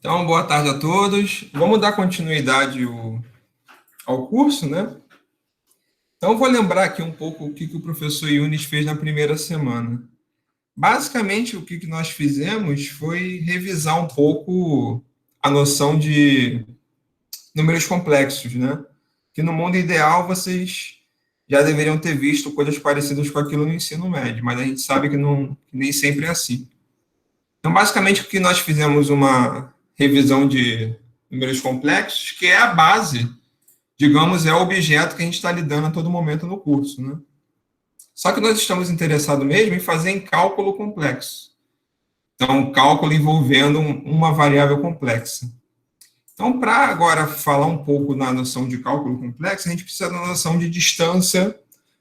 Então, boa tarde a todos. Vamos dar continuidade ao curso, né? Então, eu vou lembrar aqui um pouco o que o professor Yunis fez na primeira semana. Basicamente, o que nós fizemos foi revisar um pouco a noção de números complexos, né? Que no mundo ideal vocês já deveriam ter visto coisas parecidas com aquilo no ensino médio, mas a gente sabe que nem sempre é assim. Então, basicamente, o que nós fizemos uma revisão de números complexos, que é a base, digamos, é o objeto que a gente está lidando a todo momento no curso, né? Só que nós estamos interessados mesmo em fazer em cálculo complexo. Então, um cálculo envolvendo uma variável complexa. Então, para agora falar um pouco na noção de cálculo complexo, a gente precisa da noção de distância.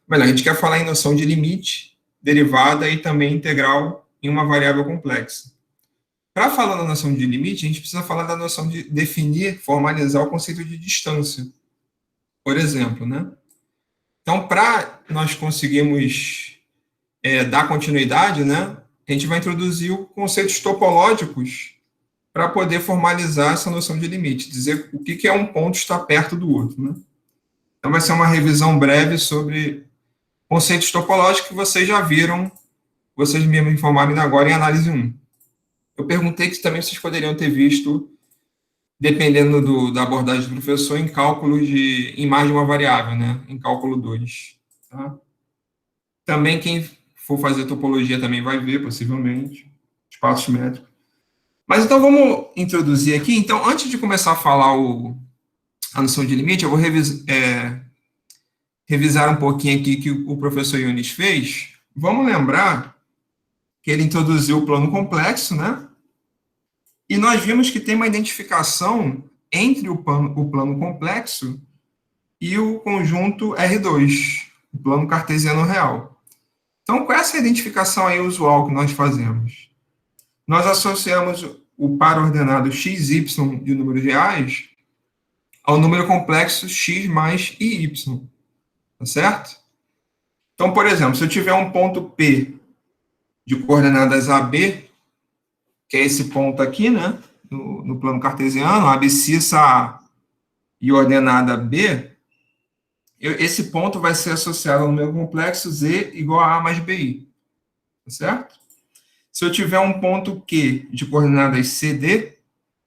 Melhor, a gente quer falar em noção de limite, derivada e também integral em uma variável complexa. Para falar da noção de limite, a gente precisa falar da noção de definir, formalizar o conceito de distância, por exemplo, né? Então, para nós conseguirmos dar continuidade, né, a gente vai introduzir os conceitos topológicos para poder formalizar essa noção de limite, dizer o que é um ponto estar perto do outro, né? Então, vai ser uma revisão breve sobre conceitos topológicos que vocês já viram, vocês mesmos informaram agora em análise 1. Eu perguntei que também vocês poderiam ter visto, dependendo da abordagem do professor, em cálculos em mais de uma variável, né? Em cálculo 2. Tá? Também quem for fazer topologia também vai ver, possivelmente, espaços métricos. Mas então vamos introduzir aqui. Então, antes de começar a falar a noção de limite, eu vou revisar um pouquinho aqui que o professor Yunis fez. Vamos lembrar que ele introduziu o plano complexo, né? E nós vimos que tem uma identificação entre o plano complexo e o conjunto R2, o plano cartesiano real. Então, com essa identificação aí usual que nós fazemos, nós associamos o par ordenado xy de números reais ao número complexo x mais iy, tá certo? Então, por exemplo, se eu tiver um ponto P de coordenadas AB, que é esse ponto aqui, né, no plano cartesiano, abscissa A e ordenada B, esse ponto vai ser associado ao número complexo Z igual a mais BI, tá certo? Se eu tiver um ponto Q de coordenadas CD,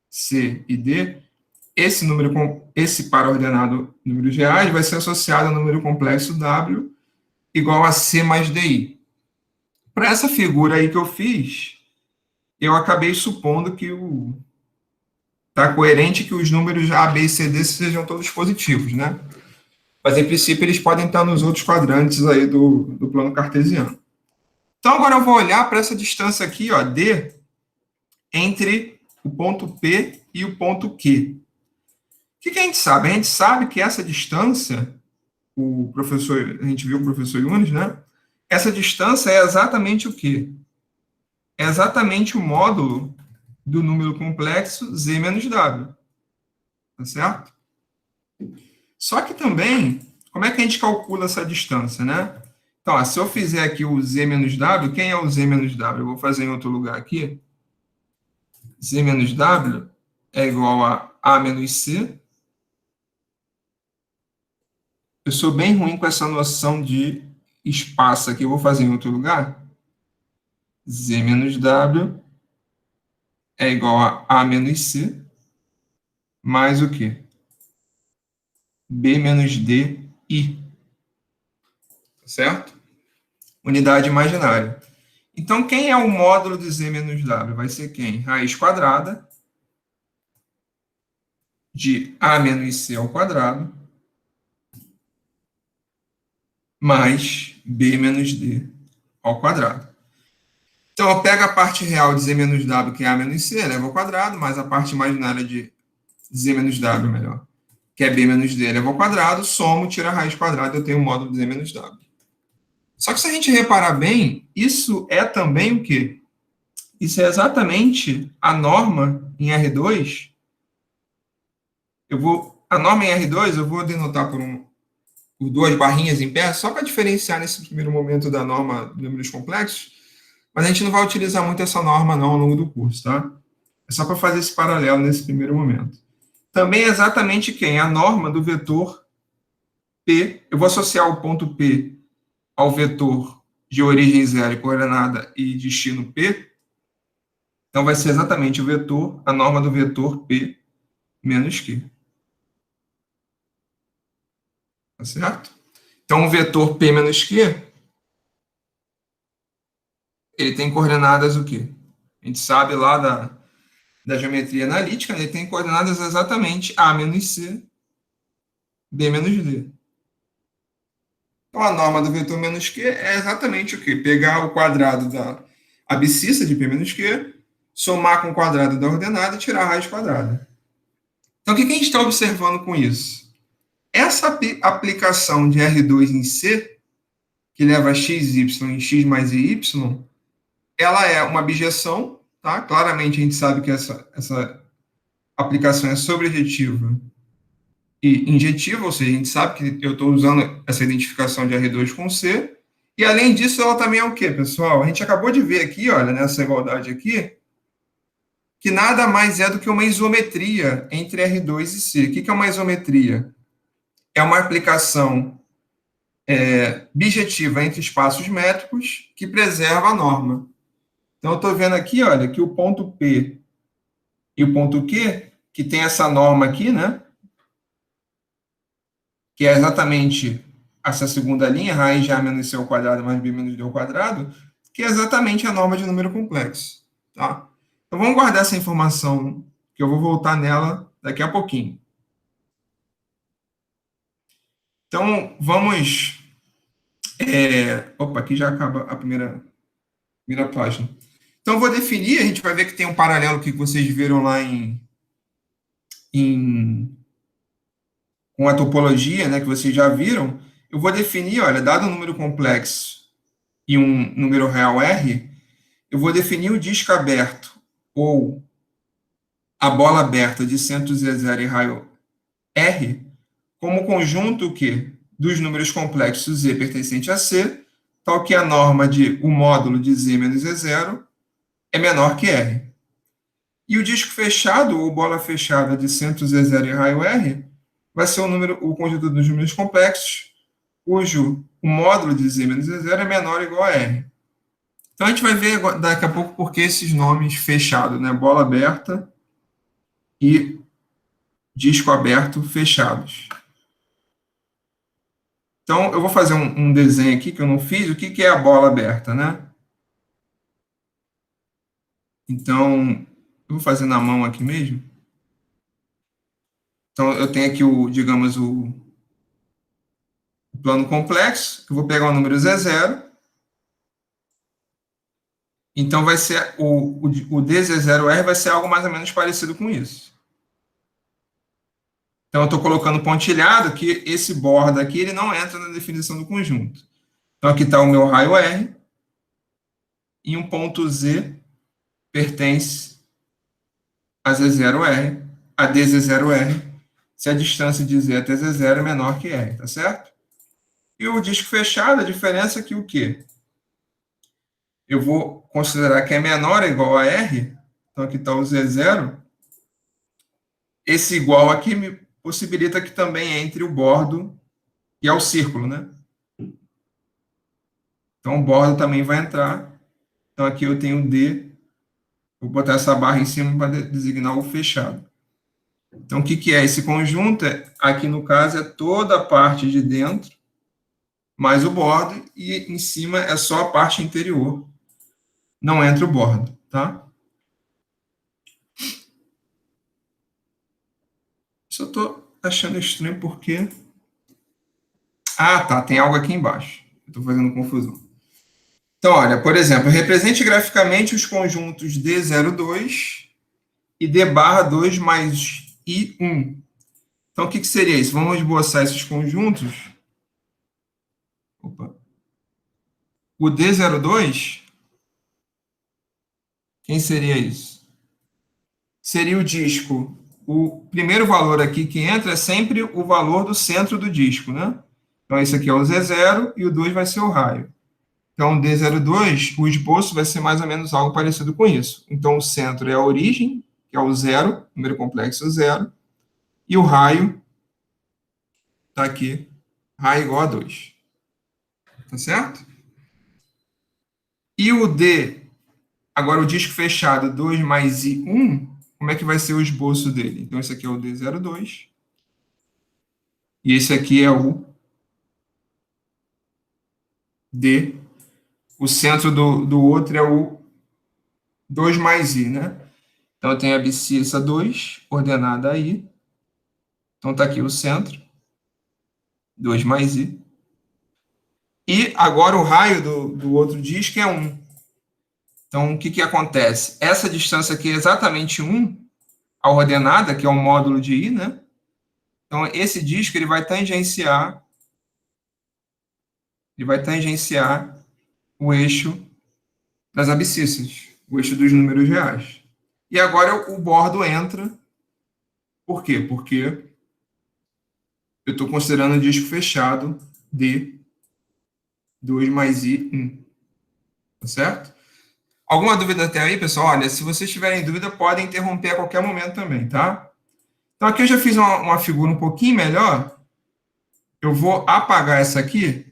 C e D, esse par ordenado números reais vai ser associado ao número complexo W igual a C mais DI. Para essa figura aí que eu fiz, eu acabei supondo que está coerente que os números A, B e C, D sejam todos positivos, né? Mas, em princípio, eles podem estar nos outros quadrantes aí do plano cartesiano. Então, agora eu vou olhar para essa distância aqui, ó, D, entre o ponto P e o ponto Q. O que a gente sabe? A gente sabe que essa distância, a gente viu o professor Yunis, né? Essa distância é exatamente o quê? É exatamente o módulo do número complexo Z menos W. Tá certo? Só que também, como é que a gente calcula essa distância, né? Então, ó, se eu fizer aqui o Z menos W, quem é o Z menos W? Eu vou fazer em outro lugar aqui. Z menos W é igual a menos C. Eu sou bem ruim com essa noção de espaço aqui, eu vou fazer em outro lugar. Z menos W é igual a menos C, mais o quê? B menos D, I. Certo? Unidade imaginária. Então, quem é o módulo de Z menos W? Vai ser quem? Raiz quadrada de A menos C ao quadrado mais B menos D ao quadrado. Então, eu pego a parte real de Z menos W, que é A menos C, eleva ao quadrado, mais a parte imaginária de Z menos W, melhor, que é B menos D, eleva ao quadrado, somo, tira a raiz quadrada, eu tenho o módulo de Z menos W. Só que se a gente reparar bem, isso é também o quê? Isso é exatamente a norma em R2. A norma em R2 eu vou denotar por duas barrinhas em pé, só para diferenciar nesse primeiro momento da norma de números complexos, mas a gente não vai utilizar muito essa norma não ao longo do curso, tá? É só para fazer esse paralelo nesse primeiro momento. Também é exatamente quem? A norma do vetor P. Eu vou associar o ponto P ao vetor de origem zero e coordenada e destino P. Então, vai ser exatamente o vetor, a norma do vetor P menos Q. Tá certo? Então, o vetor P menos Q, ele tem coordenadas o quê? A gente sabe lá da geometria analítica, né? Ele tem coordenadas exatamente A menos C, B menos D. Então, a norma do vetor menos Q é exatamente o quê? Pegar o quadrado da abscissa de P menos Q, somar com o quadrado da ordenada e tirar a raiz quadrada. Então, o que a gente está observando com isso? Essa aplicação de R2 em C, que leva a x, y em x mais y, ela é uma abjeção, tá? Claramente a gente sabe que essa aplicação é sobrejetiva e injetiva, ou seja, a gente sabe que eu estou usando essa identificação de R2 com C, e além disso ela também é o quê, pessoal? A gente acabou de ver aqui, olha, nessa igualdade aqui, que nada mais é do que uma isometria entre R2 e C. O que é uma isometria? É uma aplicação bijetiva entre espaços métricos que preserva a norma. Então, eu estou vendo aqui, olha, que o ponto P e o ponto Q, que tem essa norma aqui, né? Que é exatamente essa segunda linha, raiz de A menos C ao quadrado mais B menos D ao quadrado, que é exatamente a norma de número complexo, tá? Então, vamos guardar essa informação, que eu vou voltar nela daqui a pouquinho. Então, vamos... Opa, aqui já acaba a primeira página. Então, eu vou definir, a gente vai ver que tem um paralelo que vocês viram lá com a topologia, né, que vocês já viram. Eu vou definir, olha, dado um número complexo e um número real R, eu vou definir o disco aberto ou a bola aberta de centro Z0 e raio R como conjunto que dos números complexos Z pertencente a C, tal que a norma de o módulo de Z menos Z0 é menor que R. E o disco fechado, ou bola fechada de centro Z0 e raio R, vai ser o conjunto dos números complexos, cujo o módulo de Z menos Z0 é menor ou igual a R. Então, a gente vai ver daqui a pouco por que esses nomes fechados, né? Bola aberta e disco aberto fechados. Então, eu vou fazer um desenho aqui que eu não fiz. O que é a bola aberta, né? Então, eu vou fazer na mão aqui mesmo. Então, eu tenho aqui, digamos, o plano complexo. Eu vou pegar o número Z0. Então, vai ser o DZ0R vai ser algo mais ou menos parecido com isso. Então, eu estou colocando pontilhado que esse borda aqui ele não entra na definição do conjunto. Então, aqui está o meu raio R e um ponto Z pertence a Z0R, a DZ0R, se a distância de Z até Z0 é menor que R, tá certo? E o disco fechado, a diferença é que o quê? Eu vou considerar que é menor ou igual a R, então aqui está o Z0, esse igual aqui me possibilita que também entre o bordo e ao círculo, né? Então, o bordo também vai entrar. Então, aqui eu tenho D. Vou botar essa barra em cima para designar o fechado. Então, o que é esse conjunto? Aqui, no caso, é toda a parte de dentro, mais o bordo, e em cima é só a parte interior. Não entra o bordo, tá? Só estou achando estranho porque... Ah, tá, tem algo aqui embaixo. Estou fazendo confusão. Então, olha, por exemplo, represente graficamente os conjuntos D02 e D barra 2 mais I1. Então, o que seria isso? Vamos esboçar esses conjuntos. Opa. O D02, quem seria isso? Seria o disco. O primeiro valor aqui que entra é sempre o valor do centro do disco, né? Então, esse aqui é o Z0 e o 2 vai ser o raio. Então, D02, o esboço vai ser mais ou menos algo parecido com isso. Então, o centro é a origem, que é o zero, número complexo zero, e o raio está aqui, raio igual a 2. Tá certo? E o D, agora o disco fechado 2 mais I1, como é que vai ser o esboço dele? Então, esse aqui é o D02, e esse aqui é o D. O centro do outro é o 2 mais I, né? Então, eu tenho a abscissa 2, coordenada aí. Então, está aqui o centro, 2 mais I. E agora o raio do outro disco é 1. Então, o que acontece? Essa distância aqui é exatamente 1, a ordenada, que é o módulo de I, né? Então, esse disco ele vai tangenciar o eixo das abscissas, o eixo dos números reais. E agora o bordo entra. Por quê? Porque eu estou considerando o disco fechado de 2 mais I1. Tá certo? Alguma dúvida até aí, pessoal? Olha, se vocês tiverem dúvida, podem interromper a qualquer momento também, tá? Então, aqui eu já fiz uma figura um pouquinho melhor. Eu vou apagar essa aqui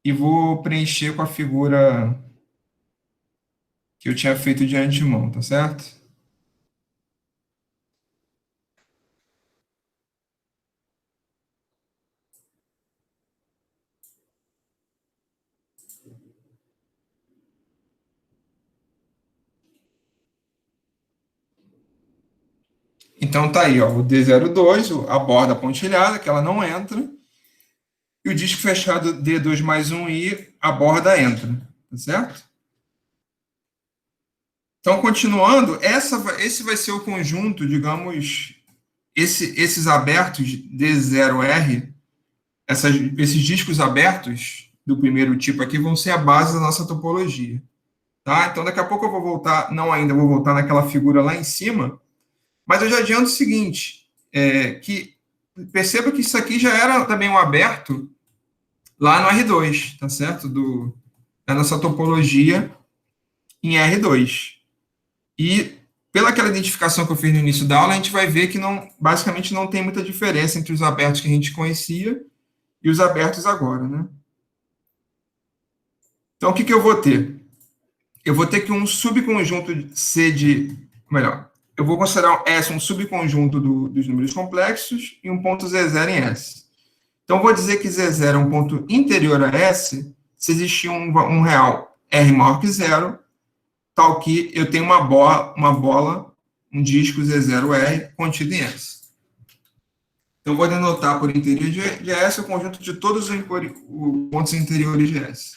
e vou preencher com a figura que eu tinha feito de antemão, tá certo? Então tá aí, ó, o D02, a borda pontilhada, que ela não entra, e o disco fechado D2 mais 1I, a borda entra, tá certo? Então, continuando, esse vai ser o conjunto, digamos, esses abertos D0R, esses discos abertos do primeiro tipo aqui vão ser a base da nossa topologia. Tá? Então, daqui a pouco eu vou voltar, não ainda, vou voltar naquela figura lá em cima, mas eu já adianto o seguinte, que perceba que isso aqui já era também um aberto lá no R2, tá certo? Da nossa topologia em R2. E pela aquela identificação que eu fiz no início da aula, a gente vai ver que basicamente não tem muita diferença entre os abertos que a gente conhecia e os abertos agora, né? Então, o que eu vou ter? Eu vou ter que um subconjunto C de... Melhor, eu vou considerar S um subconjunto dos números complexos e um ponto Z0 em S. Então, eu vou dizer que Z0 é um ponto interior a S se existir um real R maior que zero, tal que eu tenho uma bola, um disco Z0R contido em S. Então, eu vou denotar por interior de S o conjunto de todos os pontos interiores de S.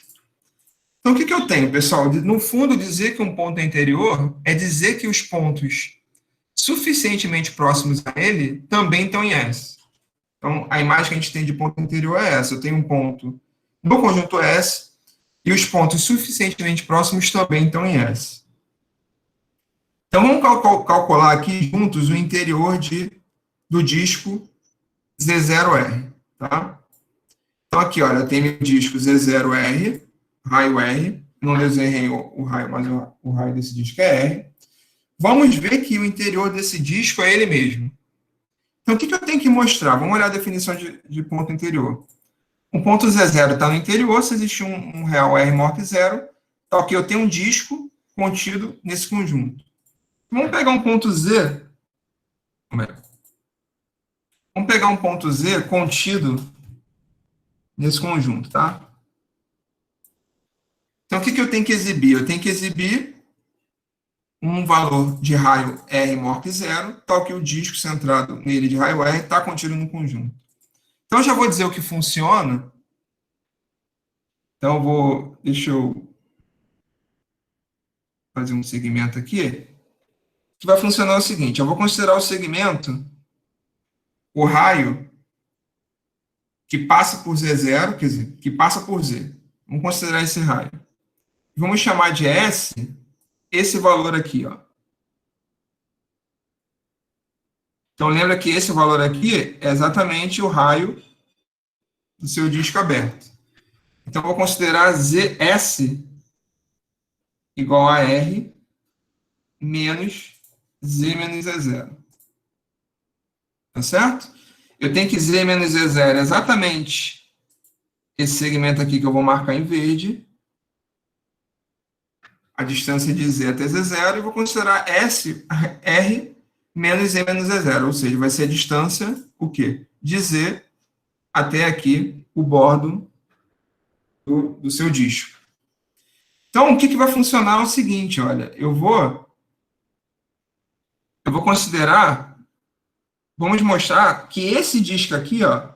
Então, o que eu tenho, pessoal? No fundo, dizer que um ponto é interior é dizer que os pontos suficientemente próximos a ele também estão em S. Então, a imagem que a gente tem de ponto interior é essa. Eu tenho um ponto no conjunto S e os pontos suficientemente próximos também estão em S. Então, vamos calcular aqui juntos o interior do disco Z0R. Tá? Então, aqui, olha, eu tenho o disco Z0R, raio R. Não desenhei o raio, mas o raio desse disco é R. Vamos ver que o interior desse disco é ele mesmo. Então, o que eu tenho que mostrar? Vamos olhar a definição de ponto interior. Um ponto Z0 está no interior, se existe um real R maior que zero, tá ok, eu tenho um disco contido nesse conjunto. Vamos pegar um ponto Z. Vamos pegar um ponto Z contido nesse conjunto, tá? Então, o que eu tenho que exibir? Eu tenho que exibir um valor de raio R maior que zero, tal que o disco centrado nele de raio R está contido no conjunto. Então, eu já vou dizer o que funciona. Então, deixa eu fazer um segmento aqui, que vai funcionar o seguinte, eu vou considerar o segmento, o raio que passa por Z0, quer dizer, que passa por Z. Vamos considerar esse raio. Vamos chamar de S esse valor aqui, ó. Então, lembra que esse valor aqui é exatamente o raio do seu disco aberto. Então, vou considerar ZS igual a R menos Z menos E0. Tá certo? Eu tenho que Z menos E0 é exatamente esse segmento aqui que eu vou marcar em verde, a distância de Z até Z0, e vou considerar S, R menos Z menos E0, ou seja, vai ser a distância, o quê? De Z até aqui, o bordo do seu disco. Então, o que vai funcionar é o seguinte, olha, eu vou considerar, vamos mostrar que esse disco aqui, ó,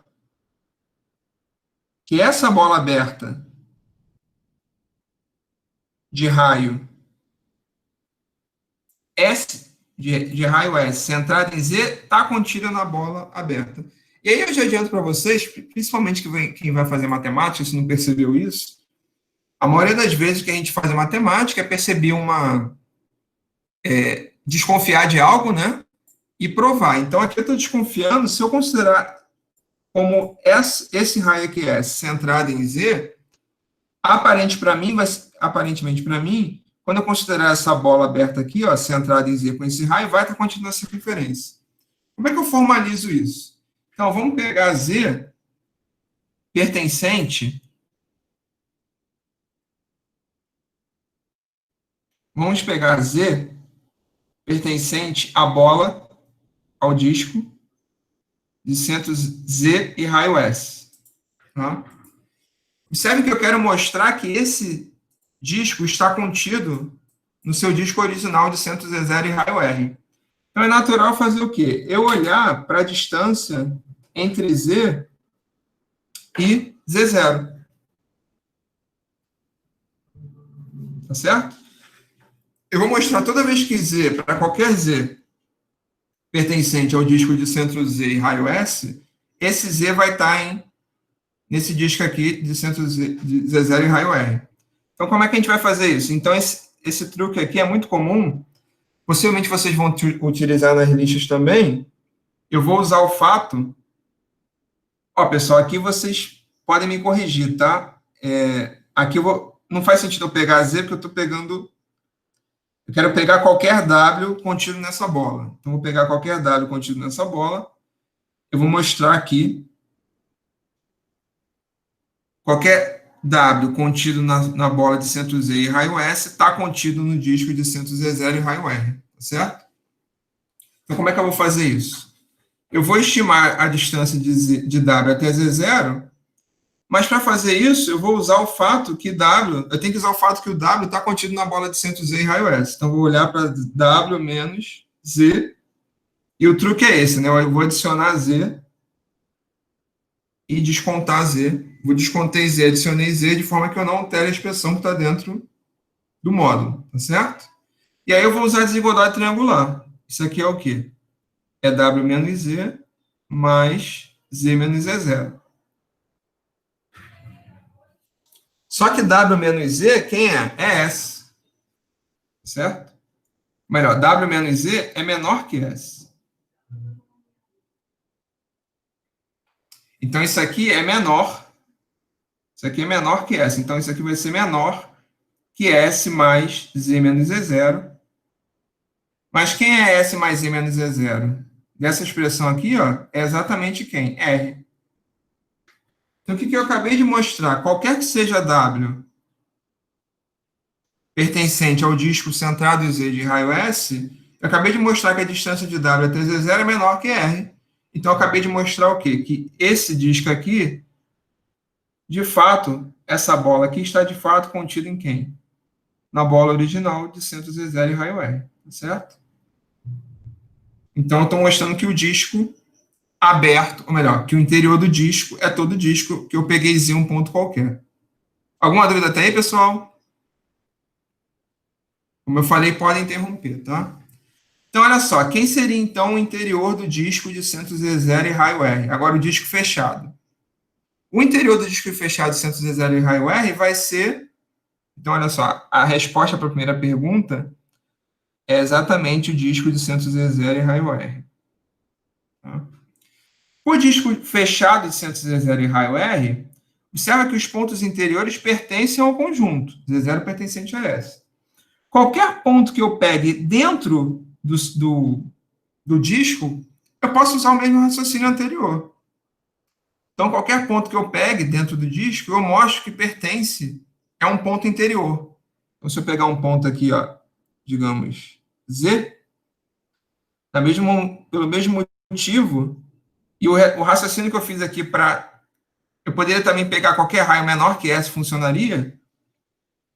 que essa bola aberta de raio S, de raio S, centrada em Z, está contida na bola aberta. E aí eu já adianto para vocês, principalmente quem vai fazer matemática, se não percebeu isso, a maioria das vezes que a gente faz matemática é perceber desconfiar de algo, né? E provar. Então aqui eu estou desconfiando, se eu considerar como esse raio aqui S centrado em Z, aparentemente para mim, quando eu considerar essa bola aberta aqui, ó, centrada em Z com esse raio, vai estar contida na circunferência. Como é que eu formalizo isso? Então, vamos pegar Z pertencente. Vamos pegar Z pertencente à bola, ao disco, de centros Z e raio S. Tá? Observe que eu quero mostrar que esse disco está contido no seu disco original de centro Z0 e raio R. Então, é natural fazer o quê? Eu olhar para a distância entre Z e Z0. Tá certo? Eu vou mostrar toda vez que Z, para qualquer Z pertencente ao disco de centro Z e raio S, esse Z vai estar nesse disco aqui de centro Z, de Z0 e raio R. Então, como é que a gente vai fazer isso? Então, esse truque aqui é muito comum. Possivelmente vocês vão utilizar nas listas também. Eu vou usar o fato. Ó, pessoal, aqui vocês podem me corrigir, tá? Aqui não faz sentido eu pegar Z, porque eu estou pegando. Eu quero pegar qualquer W contido nessa bola. Então, vou pegar qualquer W contido nessa bola. Eu vou mostrar aqui. Qualquer W contido na bola de centro Z e raio S está contido no disco de centro Z0 e raio R. Tá certo? Então, como é que eu vou fazer isso? Eu vou estimar a distância de W até Z0, mas para fazer isso, eu vou usar o fato que eu tenho que usar o fato que o W está contido na bola de centro Z e raio S. Então, eu vou olhar para W menos Z, e o truque é esse, né? Eu vou adicionar Z e descontar Z. Vou descontei Z, adicionei Z, de forma que eu não altere a expressão que está dentro do módulo, tá certo? E aí eu vou usar a desigualdade triangular. Isso aqui é o quê? É W menos Z mais Z menos Z0. Só que W menos Z, quem é? É S. Certo? Melhor, W menos Z é menor que S. Então, isso aqui é menor. Isso aqui é menor que S. Então, isso aqui vai ser menor que S mais Z menos Z0. Mas quem é S mais Z menos Z0? Dessa expressão aqui, ó, é exatamente quem? R. Então, o que eu acabei de mostrar? Qualquer que seja W pertencente ao disco centrado em Z de raio S, eu acabei de mostrar que a distância de W até Z0 é menor que R. Então, eu acabei de mostrar o quê? Que esse disco aqui, de fato, essa bola aqui está de fato contida em quem? Na bola original de centro Z0 e raio R. Tá certo? Então, eu estou mostrando que o disco aberto, ou melhor, que o interior do disco é todo disco, que eu peguei Z um ponto qualquer. Alguma dúvida até aí, pessoal? Como eu falei, podem interromper, tá? Então, olha só, quem seria então o interior do disco de centro Z0 e raio R? Agora, o disco fechado. O interior do disco fechado de centro Z0 e raio R vai ser... Então, olha só, a resposta para a primeira pergunta é exatamente o disco de centro Z0 e raio R. Tá? O disco fechado de centro Z0 e raio R, observa que os pontos interiores pertencem ao conjunto, Z0 pertencente a S. qualquer ponto que eu pegue dentro do disco, eu posso usar o mesmo raciocínio anterior. Então, qualquer ponto que eu pegue dentro do disco, eu mostro que pertence a um ponto interior. Então, se eu pegar um ponto aqui, ó, digamos, Z, pelo mesmo motivo, e o raciocínio que eu fiz aqui para... Eu poderia também pegar qualquer raio menor que S, funcionaria.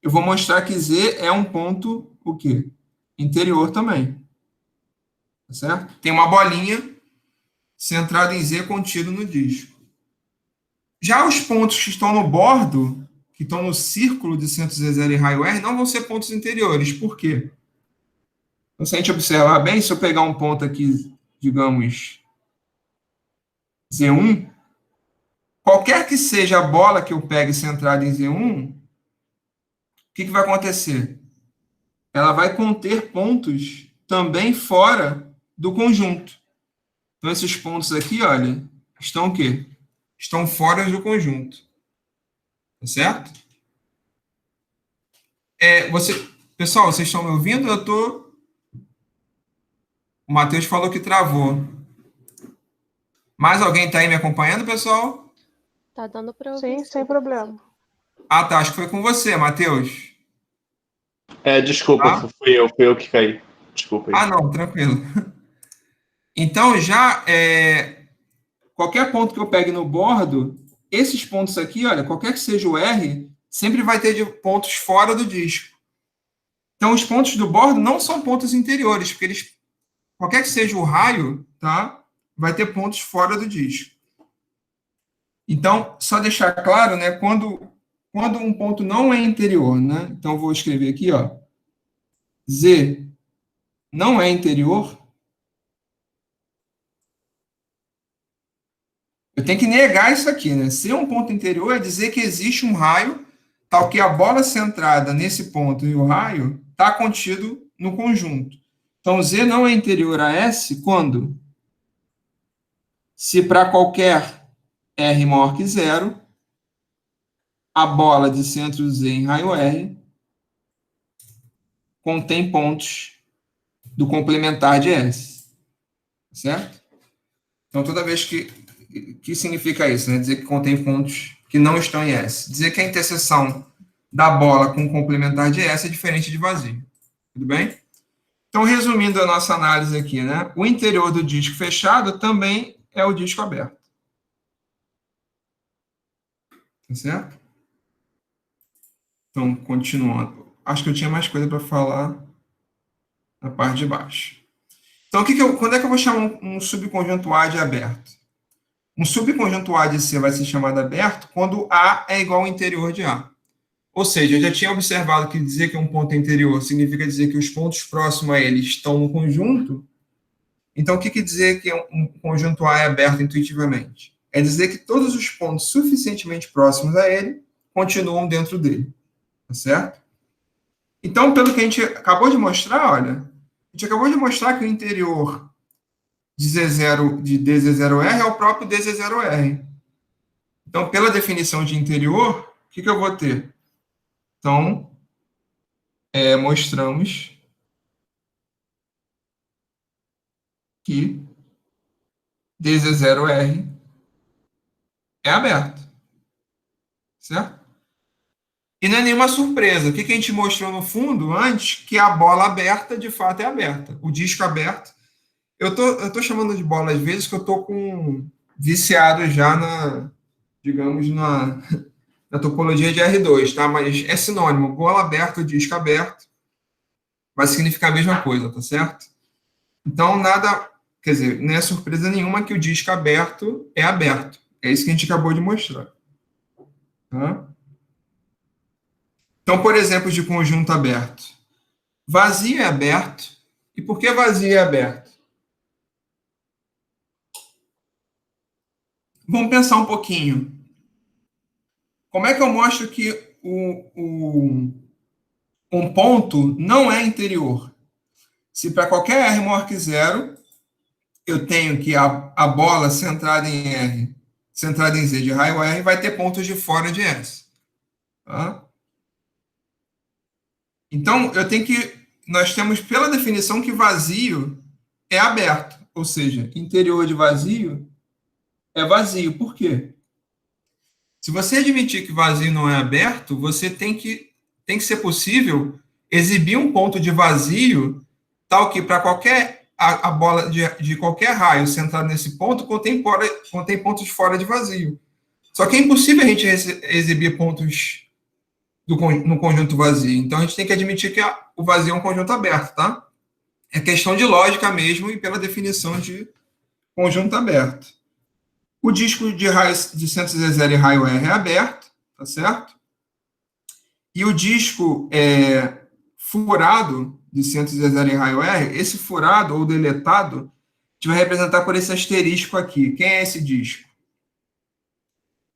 Eu vou mostrar que Z é um ponto, o quê? Interior também. Tá certo? Tem uma bolinha centrada em Z contido no disco. Já os pontos que estão no bordo, que estão no círculo de centro Z0 e raio R, não vão ser pontos interiores. Por quê? Então, se a gente observar bem, se eu pegar um ponto aqui, digamos, Z1, qualquer que seja a bola que eu pegue centrada em Z1, o que vai acontecer? Ela vai conter pontos também fora do conjunto. Então, esses pontos aqui, olha, estão o quê? Estão fora do conjunto. Tá certo? Pessoal, vocês estão me ouvindo? O Matheus falou que travou. Mais alguém está aí me acompanhando, pessoal? Tá dando para ouvir. Sim, sem problema. Ah, tá. Acho que foi com você, Matheus. Desculpa, Tá? fui eu que caí. Desculpa aí. Ah, não, tranquilo. Então, qualquer ponto que eu pegue no bordo, esses pontos aqui, olha, qualquer que seja o R, sempre vai ter pontos fora do disco. Então, os pontos do bordo não são pontos interiores, porque qualquer que seja o raio, tá, vai ter pontos fora do disco. Então, só deixar claro, né, quando um ponto não é interior, né, então vou escrever aqui, ó, Z não é interior, eu tenho que negar isso aqui, né? Ser um ponto interior é dizer que existe um raio, tal que a bola centrada nesse ponto e o raio está contido no conjunto. Então, Z não é interior a S quando? Se para qualquer R maior que zero, a bola de centro Z em raio R contém pontos do complementar de S. Certo? Então, toda vez que significa isso, né? Dizer que contém pontos que não estão em S. Dizer que a interseção da bola com o complementar de S é diferente de vazio. Tudo bem? Então, resumindo a nossa análise aqui, né? O interior do disco fechado também é o disco aberto. Tá certo? Então, continuando. Acho que eu tinha mais coisa para falar na parte de baixo. Então, quando é que eu vou chamar um subconjunto A de aberto? Um subconjunto A de C vai ser chamado aberto quando A é igual ao interior de A. Ou seja, eu já tinha observado que dizer que um ponto é interior significa dizer que os pontos próximos a ele estão no conjunto. Então, o que quer dizer que um conjunto A é aberto intuitivamente? É dizer que todos os pontos suficientemente próximos a ele continuam dentro dele. Tá certo? Então, pelo que a gente acabou de mostrar, olha, a gente acabou de mostrar que o interior de DZ0R é o próprio DZ0R. Então, pela definição de interior, o que eu vou ter? Então, mostramos que DZ0R é aberto. Certo? E não é nenhuma surpresa. O que a gente mostrou no fundo antes? Que a bola aberta, de fato, é aberta. O disco aberto. Eu tô chamando de bola às vezes que eu tô viciado já digamos, na topologia de R2, tá? Mas é sinônimo. Bola aberta, disco aberto, vai significar a mesma coisa, tá certo? Então, quer dizer, não é surpresa nenhuma que o disco aberto é aberto. É isso que a gente acabou de mostrar. Tá? Então, por exemplo, de conjunto aberto. Vazio é aberto. E por que vazio é aberto? Vamos pensar um pouquinho. Como é que eu mostro que um ponto não é interior? Se para qualquer R maior que zero, eu tenho que a bola centrada em R, centrada em Z de raio R, vai ter pontos de fora de S. Tá? Então, nós temos pela definição que vazio é aberto, ou seja, interior de vazio é vazio. Por quê? Se você admitir que vazio não é aberto, você tem que ser possível exibir um ponto de vazio tal que para a bola de qualquer raio centrado nesse ponto contém pontos fora de vazio. Só que é impossível a gente exibir pontos no conjunto vazio. Então, a gente tem que admitir que o vazio é um conjunto aberto, tá? É questão de lógica mesmo e pela definição de conjunto aberto. O disco de raios de centro Z0 e raio R é aberto, tá certo? E o disco furado de centro Z0 e raio R, esse furado ou deletado, a gente vai representar por esse asterisco aqui. Quem é esse disco?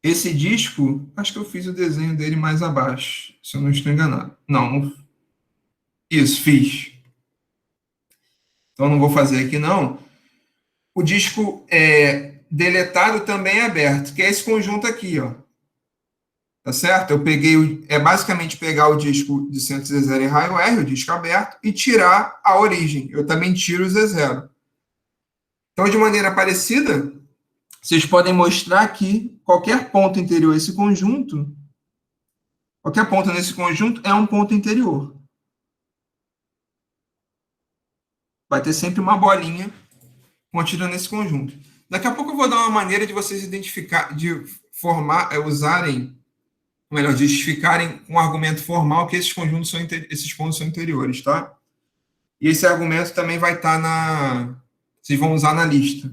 Esse disco, acho que eu fiz o desenho dele mais abaixo, se eu não estou enganado. Não. Isso, fiz. Então, não vou fazer aqui, não. O disco deletado também é aberto, que é esse conjunto aqui, ó. Tá certo? Eu peguei, basicamente pegar o disco de centro Z0 e raio R, o disco aberto, e tirar a origem. Eu também tiro o Z0. Então, de maneira parecida, vocês podem mostrar que qualquer ponto interior a esse conjunto, qualquer ponto nesse conjunto é um ponto interior. Vai ter sempre uma bolinha contida nesse conjunto. Daqui a pouco eu vou dar uma maneira de vocês identificar, de justificarem com um argumento formal que esses pontos são interiores, tá? E esse argumento também vai estar vocês vão usar na lista.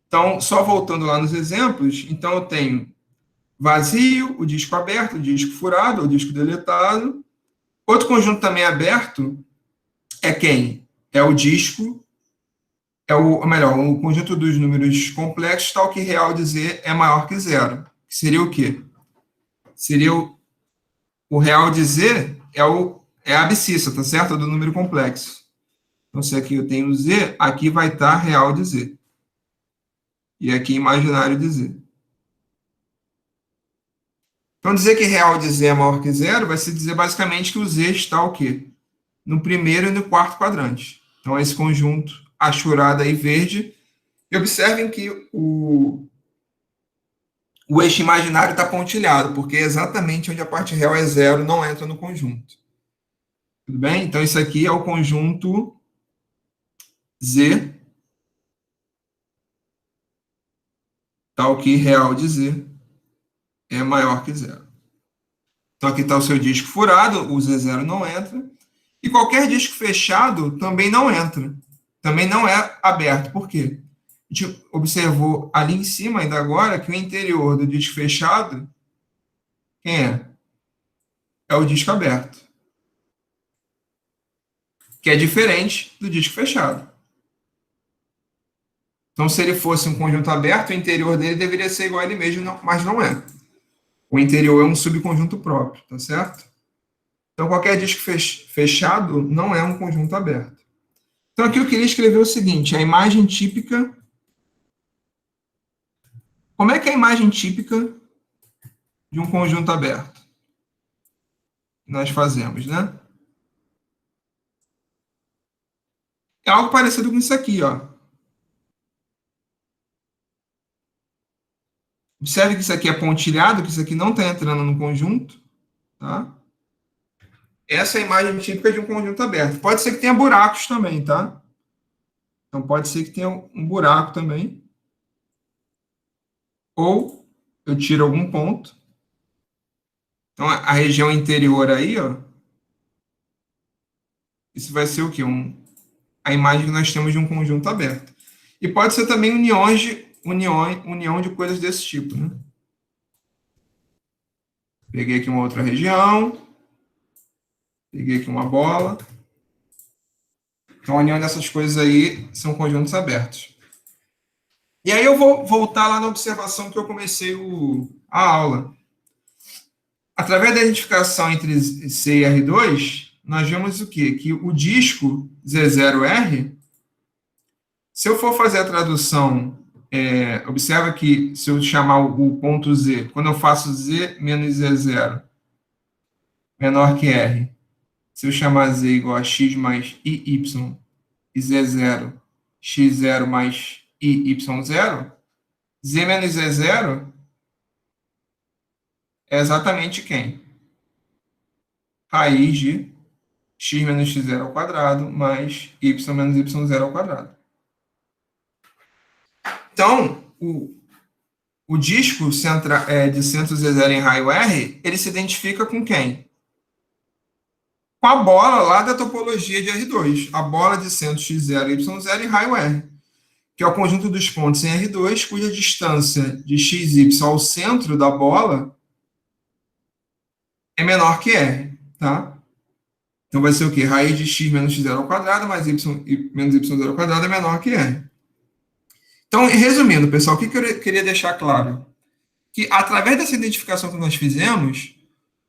Então, só voltando lá nos exemplos, então eu tenho vazio, o disco aberto, o disco furado, o disco deletado. Outro conjunto também aberto é quem? É o disco, o conjunto dos números complexos, tal que real de Z é maior que zero. Que seria o quê? Seria o real de Z é a abscissa, tá certo? Do número complexo. Então, se aqui eu tenho Z, aqui vai estar real de Z. E aqui imaginário de Z. Então, dizer que real de Z é maior que zero vai se dizer basicamente que o Z está o quê? No primeiro e no quarto quadrante. Então, esse conjunto achurado aí verde. E observem que o eixo imaginário está pontilhado, porque é exatamente onde a parte real é zero, não entra no conjunto. Tudo bem? Então, isso aqui é o conjunto Z, tal que real de Z é maior que zero. Então, aqui está o seu disco furado, o Z0 não entra. E qualquer disco fechado também não entra. Também não é aberto. Por quê? A gente observou ali em cima, ainda agora, que o interior do disco fechado, quem é? É o disco aberto. Que é diferente do disco fechado. Então, se ele fosse um conjunto aberto, o interior dele deveria ser igual a ele mesmo, mas não é. O interior é um subconjunto próprio, tá certo? Então, qualquer disco fechado não é um conjunto aberto. Então, aqui eu queria escrever o seguinte, a imagem típica... Como é que é a imagem típica de um conjunto aberto? Nós fazemos, né? É algo parecido com isso aqui, ó. Observe que isso aqui é pontilhado, que isso aqui não está entrando no conjunto, tá? Essa é a imagem típica de um conjunto aberto. Pode ser que tenha buracos também, tá? Então, pode ser que tenha um buraco também. Ou eu tiro algum ponto. Então, a região interior aí, ó. Isso vai ser o quê? A imagem que nós temos de um conjunto aberto. E pode ser também união de coisas desse tipo, né? Peguei aqui uma outra região. Peguei aqui uma bola. Então, a união dessas coisas aí são conjuntos abertos. E aí eu vou voltar lá na observação que eu comecei a aula. Através da identificação entre C e R2, nós vemos o quê? Que o disco Z0R, se eu for fazer a tradução, observa que se eu chamar o ponto Z, quando eu faço Z menos Z0 menor que R, se eu chamar z igual a x mais iy e z0, x0 mais iy0, z menos z0 é exatamente quem? Raiz de x menos x0 ao quadrado mais y menos y0 ao quadrado. Então, o disco de centro Z0 em raio R, ele se identifica com quem? Com a bola lá da topologia de R2, a bola de centro x0 e y0 em raio R, que é o conjunto dos pontos em R2, cuja distância de xy ao centro da bola é menor que R, tá? Então vai ser o quê? Raiz de x menos x0 ao quadrado mais y menos y0 ao quadrado é menor que R. Então, resumindo, pessoal, o que eu queria deixar claro? Que através dessa identificação que nós fizemos,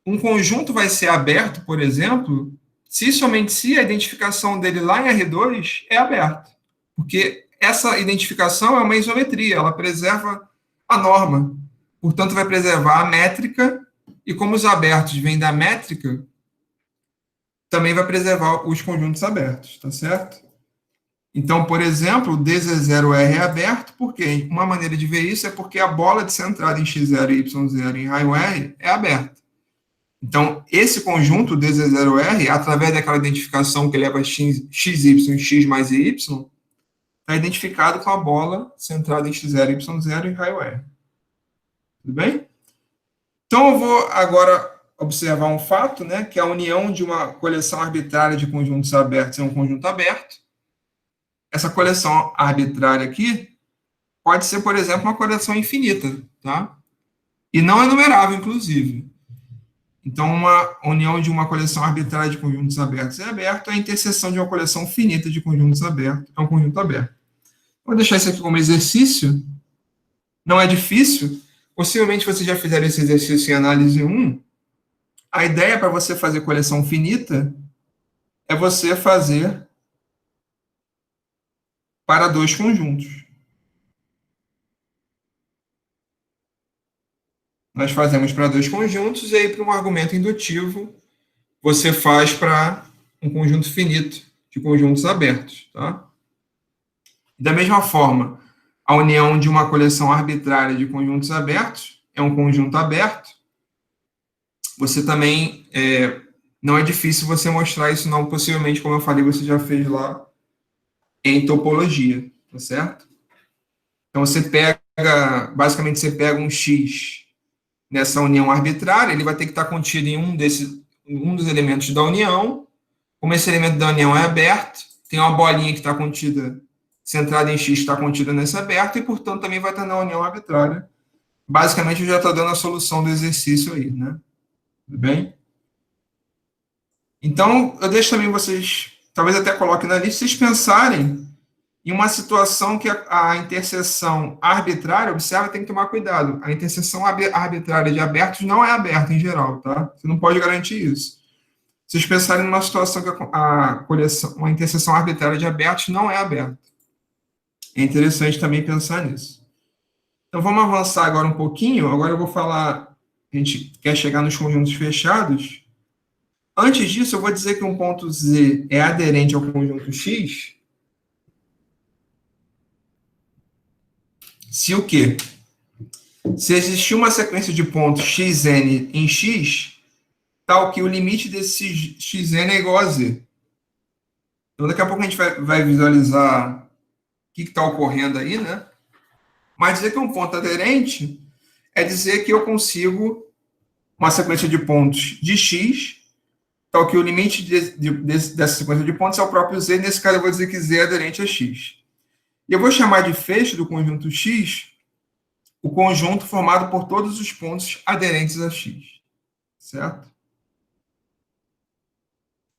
um conjunto vai ser aberto, por exemplo, se somente se a identificação dele lá em R2 é aberta. Porque essa identificação é uma isometria, ela preserva a norma. Portanto, vai preservar a métrica, e como os abertos vêm da métrica, também vai preservar os conjuntos abertos, tá certo? Então, por exemplo, o DZ0R é aberto, porque uma maneira de ver isso é porque a bola de centrada em x0 e y0 em raio R é aberta. Então, esse conjunto DZ0R, através daquela identificação que leva xy, x mais y, está identificado com a bola centrada em x0 e y0 em raio R. Tudo bem? Então, eu vou agora observar um fato, né, que a união de uma coleção arbitrária de conjuntos abertos é um conjunto aberto. Essa coleção arbitrária aqui pode ser, por exemplo, uma coleção infinita, tá? E não enumerável, inclusive. Então, uma união de uma coleção arbitrária de conjuntos abertos é aberto, a interseção de uma coleção finita de conjuntos abertos é um conjunto aberto. Vou deixar isso aqui como exercício. Não é difícil. Possivelmente vocês já fizeram esse exercício em análise 1. A ideia para você fazer coleção finita é você fazer para dois conjuntos. Nós fazemos para dois conjuntos, e aí, para um argumento indutivo, você faz para um conjunto finito de conjuntos abertos. Tá? Da mesma forma, a união de uma coleção arbitrária de conjuntos abertos é um conjunto aberto. Você também, não é difícil você mostrar isso, não. Possivelmente, como eu falei, você já fez lá em topologia, tá certo? Então, basicamente, você pega um X nessa união arbitrária, ele vai ter que estar contido em um dos elementos da união. Como esse elemento da união é aberto, tem uma bolinha que está contida, centrada em X, que está contida nesse aberto, e, portanto, também vai estar na união arbitrária. Basicamente, eu já estou dando a solução do exercício aí, né? Tudo bem? Então, eu deixo também vocês, talvez até coloquem na lista, vocês pensarem em uma situação que a interseção arbitrária, observa, tem que tomar cuidado. A interseção arbitrária de abertos não é aberta em geral, tá? Você não pode garantir isso. Vocês pensarem numa situação que uma interseção arbitrária de abertos não é aberta. É interessante também pensar nisso. Então, vamos avançar agora um pouquinho. Agora eu vou falar, a gente quer chegar nos conjuntos fechados. Antes disso, eu vou dizer que um ponto Z é aderente ao conjunto X, se o quê? Se existir uma sequência de pontos xn em X, tal que o limite desse xn é igual a Z. Então, daqui a pouco a gente vai visualizar o que está ocorrendo aí, né? Mas dizer que um ponto aderente é dizer que eu consigo uma sequência de pontos de X, tal que o limite dessa sequência de pontos é o próprio Z. Nesse caso, eu vou dizer que Z é aderente a X. E eu vou chamar de feixe do conjunto X o conjunto formado por todos os pontos aderentes a X. Certo?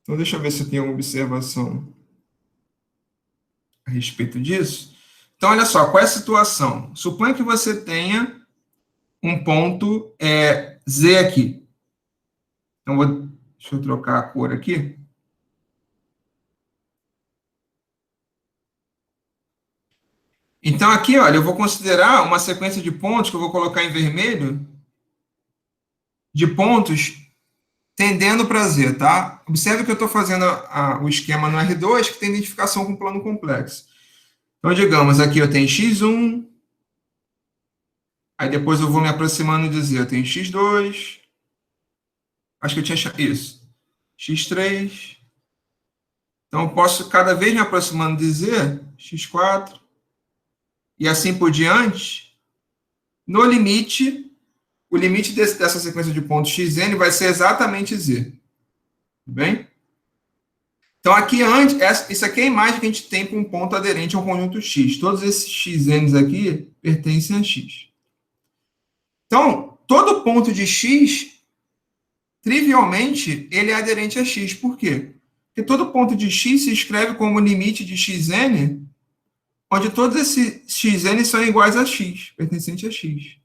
Então, deixa eu ver se tem alguma observação a respeito disso. Então, olha só, qual é a situação? Suponha que você tenha um ponto Z aqui. Então, deixa eu trocar a cor aqui. Então, aqui, olha, eu vou considerar uma sequência de pontos, que eu vou colocar em vermelho, de pontos tendendo para Z, tá? Observe que eu estou fazendo o esquema no R2, que tem identificação com plano complexo. Então, digamos, aqui eu tenho x1, aí depois eu vou me aproximando de Z, eu tenho x2, acho que eu tinha isso, x3, então eu posso cada vez me aproximando de Z, x4, e assim por diante. No limite, o limite dessa sequência de pontos xn vai ser exatamente Z. Tudo bem? Então, aqui antes, isso aqui é a imagem que a gente tem para um ponto aderente ao conjunto X. Todos esses xn's aqui pertencem a X. Então, todo ponto de X, trivialmente, ele é aderente a X. Por quê? Porque todo ponto de X se escreve como limite de xn, onde todos esses xn são iguais a X, pertencente a X.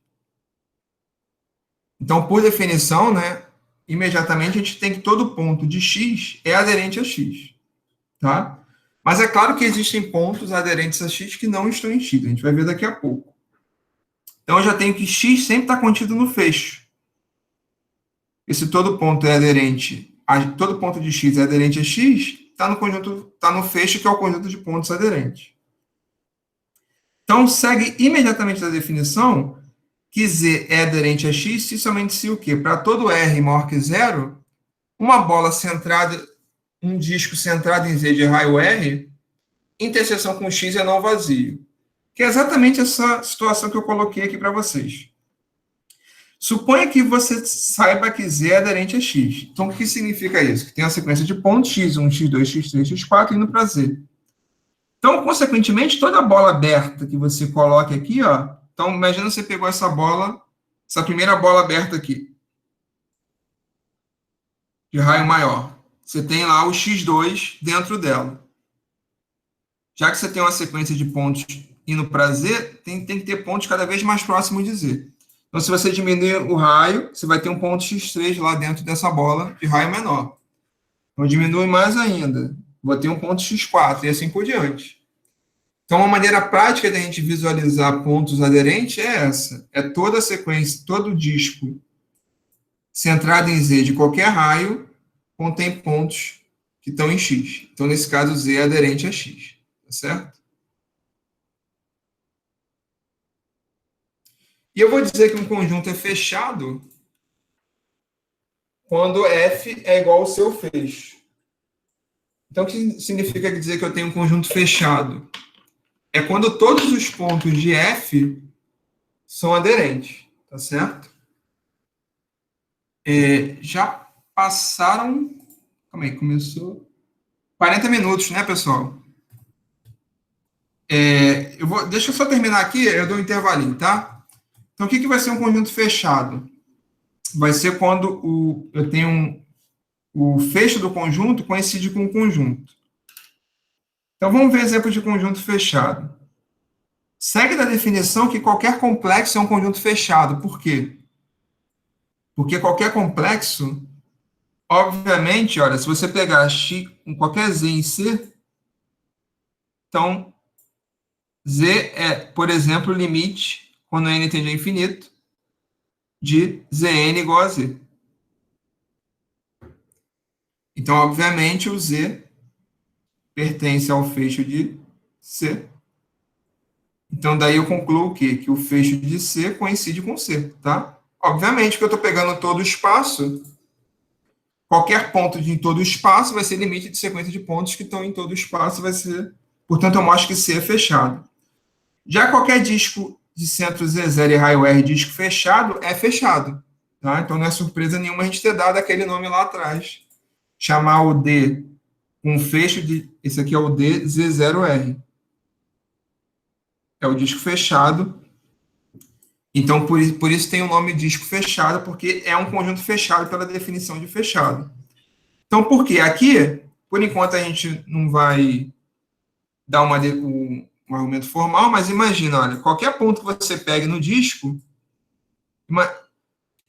Então, por definição, né, imediatamente a gente tem que todo ponto de X é aderente a X. Tá? Mas é claro que existem pontos aderentes a X que não estão em X. A gente vai ver daqui a pouco. Então, eu já tenho que X sempre está contido no fecho. E se todo ponto é aderente, todo ponto de X é aderente a X, está no conjunto, está no fecho, que é o conjunto de pontos aderentes. Então, segue imediatamente da definição que Z é aderente a X se somente se o quê? Para todo R maior que zero, uma bola centrada, um disco centrado em Z de raio R, interseção com X é não vazio. Que é exatamente essa situação que eu coloquei aqui para vocês. Suponha que você saiba que Z é aderente a X. Então, o que significa isso? Que tem uma sequência de pontos X1, X2, X3, X4 indo para Z. Então, consequentemente, toda bola aberta que você coloque aqui, ó, então, imagina você pegou essa bola, essa primeira bola aberta aqui, de raio maior. Você tem lá o X2 dentro dela. Já que você tem uma sequência de pontos indo para Z, tem que ter pontos cada vez mais próximos de Z. Então, se você diminuir o raio, você vai ter um ponto X3 lá dentro dessa bola de raio menor. Então, diminui mais ainda. Vou ter um ponto X4 e assim por diante. Então, uma maneira prática de a gente visualizar pontos aderentes é essa. É toda a sequência, todo o disco centrado em Z de qualquer raio contém pontos que estão em X. Então, nesse caso, Z é aderente a X. Tá certo? E eu vou dizer que um conjunto é fechado quando F é igual ao seu fecho. Então, o que significa dizer que eu tenho um conjunto fechado? É quando todos os pontos de F são aderentes, tá certo? Já passaram... Calma aí, começou... 40 minutos, né, pessoal? Deixa eu só terminar aqui, eu dou um intervalinho, tá? Então, o que vai ser um conjunto fechado? Vai ser quando eu tenho o fecho do conjunto coincide com o conjunto. Então, vamos ver exemplo de conjunto fechado. Segue da definição que qualquer complexo é um conjunto fechado. Por quê? Porque qualquer complexo, obviamente, olha, se você pegar X, qualquer Z em C, então, Z é, por exemplo, o limite, quando n tende a infinito, de Zn igual a Z. Então, obviamente, o Z pertence ao fecho de C. Então, daí eu concluo o quê? Que o fecho de C coincide com C, tá? Obviamente que eu estou pegando todo o espaço, qualquer ponto em todo o espaço vai ser limite de sequência de pontos que estão em todo o espaço, vai ser... Portanto, eu mostro que C é fechado. Já qualquer disco de centro Z0 e raio R, disco fechado, é fechado. Tá? Então, não é surpresa nenhuma a gente ter dado aquele nome lá atrás. Chamar o D com fecho de... Esse aqui é o D Z0R. É o disco fechado. Então, por isso tem o nome disco fechado, porque é um conjunto fechado pela definição de fechado. Então, por quê? Aqui, por enquanto, a gente não vai dar um argumento formal, mas imagina, olha, qualquer ponto que você pegue no disco,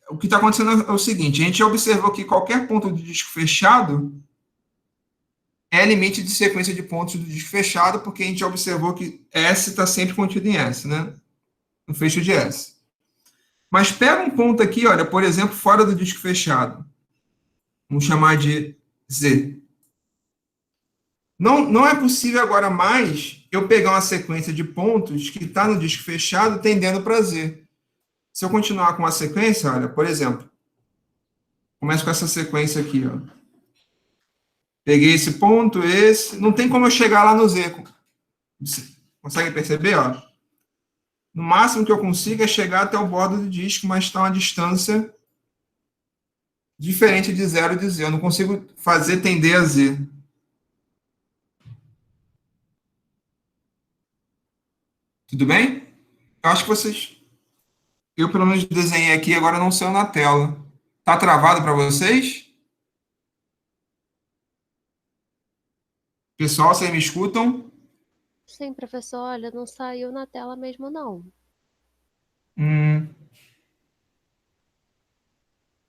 o que está acontecendo é o seguinte, a gente já observou que qualquer ponto do disco fechado é limite de sequência de pontos do disco fechado, porque a gente já observou que S está sempre contido em S, né? No fecho de S. Mas pega um ponto aqui, olha, por exemplo, fora do disco fechado. Vamos chamar de Z. Não é possível agora mais eu pegar uma sequência de pontos que está no disco fechado tendendo para Z. Se eu continuar com a sequência, olha, por exemplo, começo com essa sequência aqui, ó. Peguei esse ponto, esse. Não tem como eu chegar lá no Z. Consegue perceber, ó? No máximo que eu consigo é chegar até o bordo do disco, mas está uma distância diferente de zero de Z. Eu não consigo fazer tender a Z. Tudo bem? Eu acho que vocês... Eu, pelo menos, desenhei aqui, agora não saiu na tela. Tá travado para vocês? Pessoal, vocês me escutam? Sim, professor, olha, não saiu na tela mesmo, não.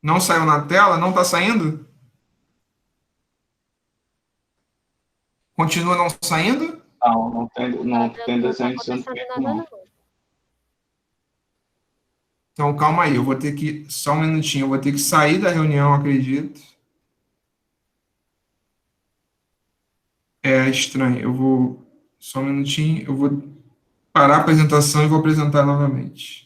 Não saiu na tela? Não está saindo? Continua não saindo? Não tem Não tá desenho sendo acontecendo feito, nada, não. não. Então, calma aí, eu vou ter que... Só um minutinho, eu vou ter que sair da reunião, acredito. É estranho, eu vou... Só um minutinho, eu vou parar a apresentação e vou apresentar novamente.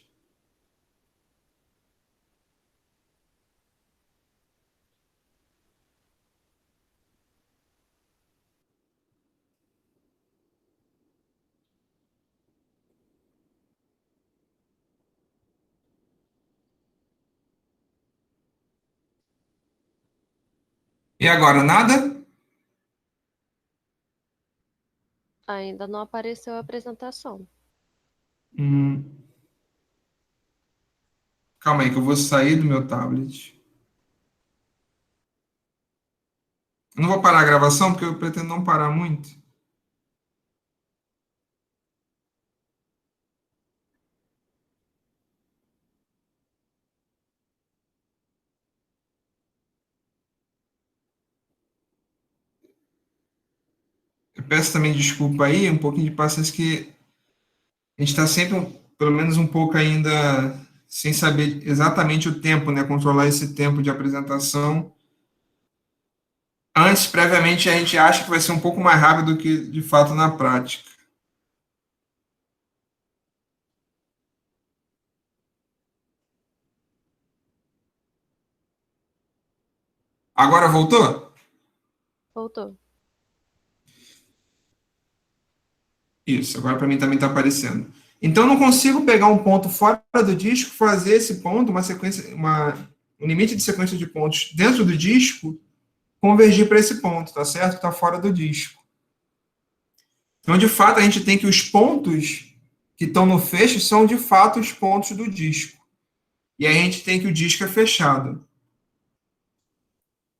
E agora, nada? Ainda não apareceu a apresentação. Calma aí, que eu vou sair do meu tablet. Eu não vou parar a gravação, porque eu pretendo não parar muito. Eu peço também desculpa aí, um pouquinho de paciência, que a gente está sempre, pelo menos um pouco ainda, sem saber exatamente o tempo, né? Controlar esse tempo de apresentação. Antes, previamente, a gente acha que vai ser um pouco mais rápido do que, de fato, na prática. Agora voltou? Voltou. Isso, agora para mim também está aparecendo. Então, eu não consigo pegar um ponto fora do disco, fazer esse ponto, um limite de sequência de pontos dentro do disco, convergir para esse ponto, tá certo? Está fora do disco. Então, de fato, a gente tem que os pontos que estão no fecho são, de fato, os pontos do disco. E aí a gente tem que o disco é fechado.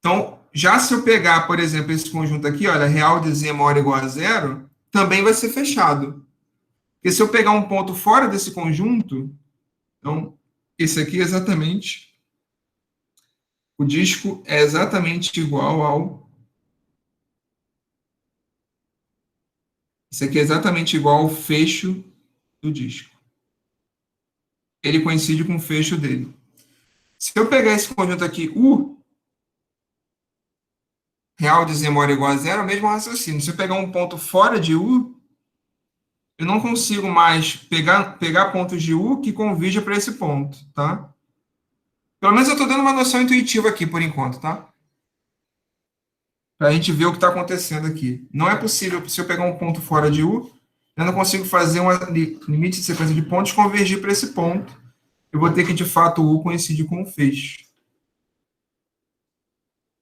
Então, já se eu pegar, por exemplo, esse conjunto aqui, olha, real de z maior ou igual a zero, também vai ser fechado. Porque se eu pegar um ponto fora desse conjunto, então, esse aqui é exatamente, o disco é exatamente igual ao, isso aqui é exatamente igual ao fecho do disco. Ele coincide com o fecho dele. Se eu pegar esse conjunto aqui, U, real de z maior ou igual a zero, é o mesmo raciocínio. Se eu pegar um ponto fora de U, eu não consigo mais pegar pontos de U que convirjam para esse ponto, tá? Pelo menos eu estou dando uma noção intuitiva aqui, por enquanto, tá? Para a gente ver o que está acontecendo aqui. Não é possível, se eu pegar um ponto fora de U, eu não consigo fazer um limite de sequência de pontos convergir para esse ponto. Eu vou ter que, de fato, o U coincide com o fecho.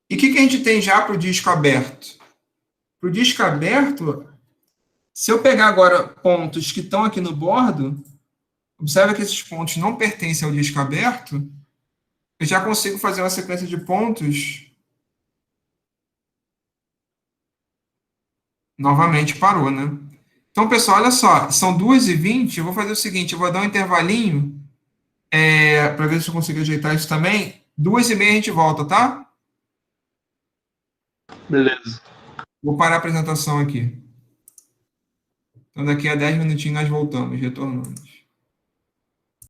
E o que a gente tem já para o disco aberto? Para o disco aberto, se eu pegar agora pontos que estão aqui no bordo, observa que esses pontos não pertencem ao disco aberto, eu já consigo fazer uma sequência de pontos. Novamente parou, né? Então, pessoal, olha só, são 2h20, eu vou fazer o seguinte, eu vou dar um intervalinho, para ver se eu consigo ajeitar isso também. 2h30 a gente volta, tá? Beleza. Vou parar a apresentação aqui. Então, daqui a 10 minutinhos nós voltamos, retornamos.